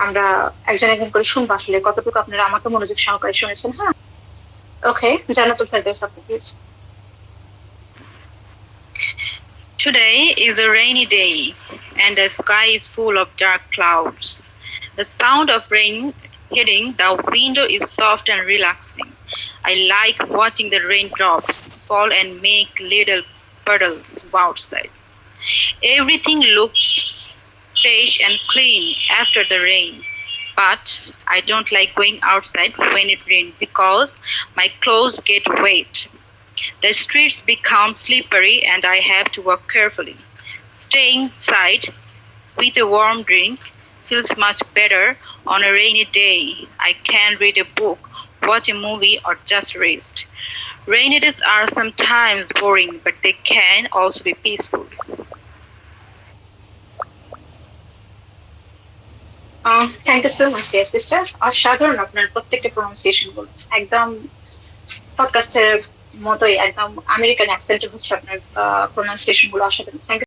আমরা একজন একজন করে শুনবো আসলে কতটুকু আপনারা আমাকে মনোযোগ সহকারে শুনেছেন। হ্যাঁ, ওকে, জান্নাতুল ফেরদৌস আপু please. Today is a rainy day, and the sky is full of dark clouds. The sound of rain hitting the window is soft and relaxing. I like watching the raindrops fall and make little puddles outside. Everything looks fresh and clean after the rain. But I don't like going outside when it rains because my clothes get wet. The streets become slippery and I have to walk carefully. Staying inside with a warm drink feels much better on a rainy day. I can read a book, watch a movie, or just rest. Rainy days are sometimes boring, but they can also be peaceful. Thank you so much dear sister, অসাধারণ আপনার প্রত্যেকটা pronunciation গুলো, একদম পডকাস্টের মতোই, একদম American অ্যাকসেন্টে হচ্ছে আপনার pronunciation গুলো, অসাধারণ। থ্যাংক